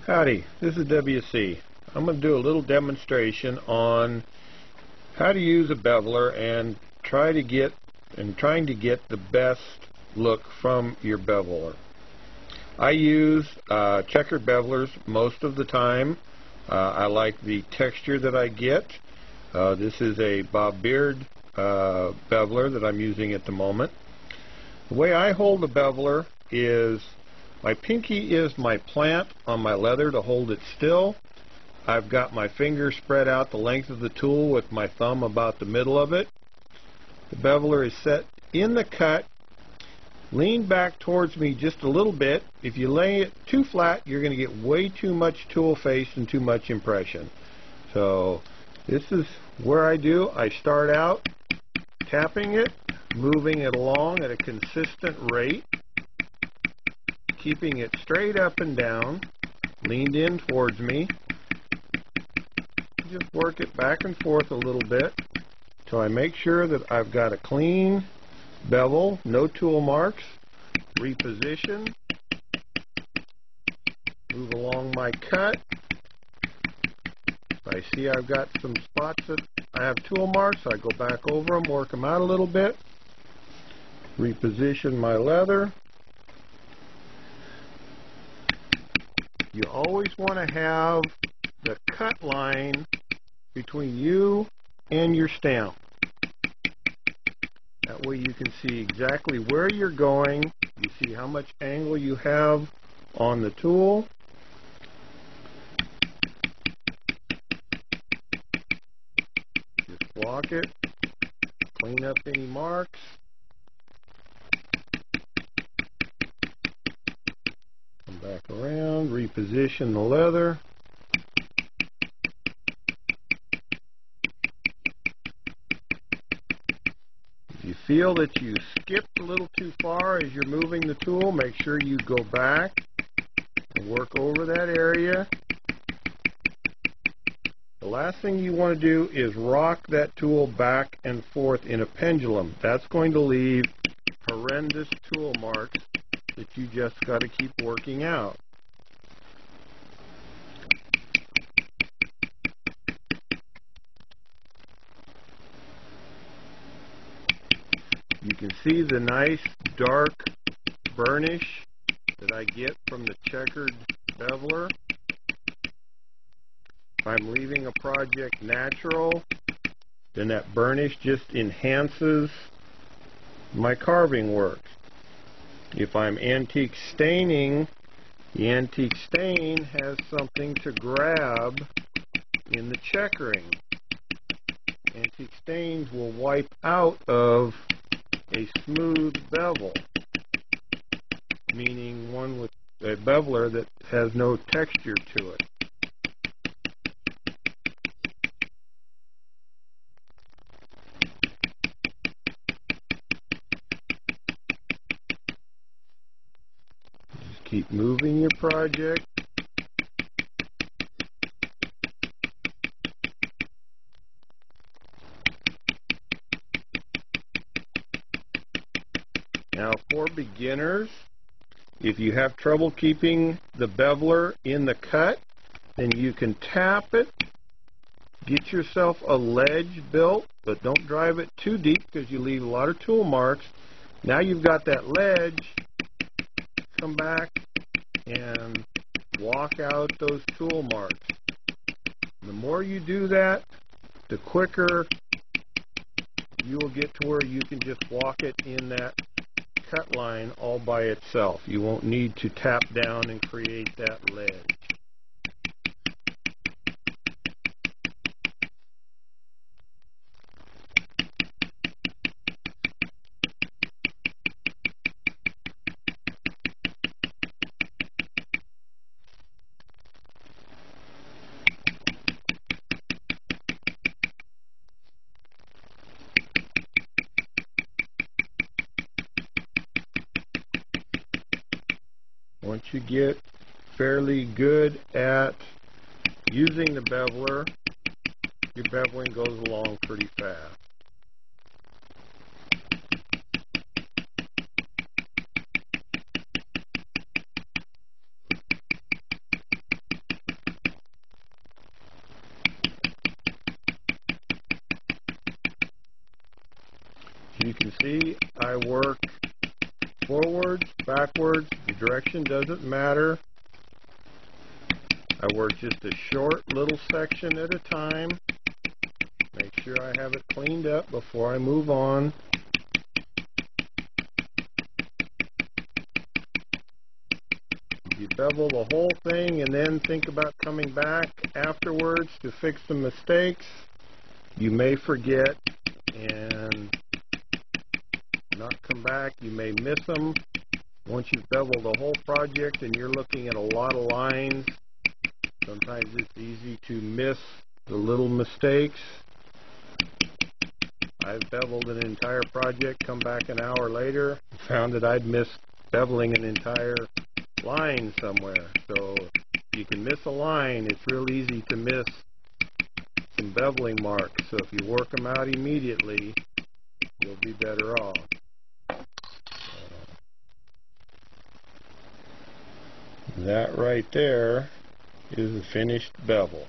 Howdy, this is WC. I'm going to do a little demonstration on how to use a beveler and trying to get the best look from your beveler. I use checkered bevelers most of the time. I like the texture that I get. This is a Bob Beard beveler that I'm using at the moment. The way I hold the beveler is my pinky is my plant on my leather to hold it still. I've got my finger spread out the length of the tool with my thumb about the middle of it. The beveler is set in the cut. Lean back towards me just a little bit. If you lay it too flat, you're going to get way too much tool face and too much impression. So this is where I do. I start out tapping it, moving it along at a consistent rate, keeping it straight up and down, leaned in towards me. Just work it back and forth a little bit till I make sure that I've got a clean bevel, no tool marks. Reposition, move along my cut. If I see I've got some spots that I have tool marks, I go back over them, work them out a little bit. Reposition my leather. You always want to have the cut line between you and your stamp. That way you can see exactly where you're going. You see how much angle you have on the tool. Just block it, clean up any marks. Come back around, reposition the leather. If you feel that you skipped a little too far as you're moving the tool, make sure you go back and work over that area. The last thing you want to do is rock that tool back and forth in a pendulum. That's going to leave horrendous tool marks that you just got to keep working out. You can see the nice dark burnish that I get from the checkered beveler. If I'm leaving a project natural, then that burnish just enhances my carving work. If I'm antique staining, the antique stain has something to grab in the checkering. Antique stains will wipe out of a smooth bevel, meaning one with a beveler that has no texture to it. Just keep moving your project. Now for beginners, if you have trouble keeping the beveler in the cut, then you can tap it, get yourself a ledge built, but don't drive it too deep because you leave a lot of tool marks. Now you've got that ledge, come back and walk out those tool marks. The more you do that, the quicker you will get to where you can just walk it in that cut line all by itself. You won't need to tap down and create that ledge. Once you get fairly good at using the beveler, your beveling goes along pretty fast. You can see I work forwards, backwards, the direction doesn't matter. I work just a short little section at a time. Make sure I have it cleaned up before I move on. You bevel the whole thing and then think about coming back afterwards to fix the mistakes. You may forget and not come back. You may miss them. Once you've beveled the whole project and you're looking at a lot of lines, sometimes it's easy to miss the little mistakes. I've beveled an entire project, come back an hour later, found that I'd missed beveling an entire line somewhere. So if you can miss a line, it's real easy to miss some beveling marks. So if you work them out immediately, you'll be better off. That right there is a finished bevel.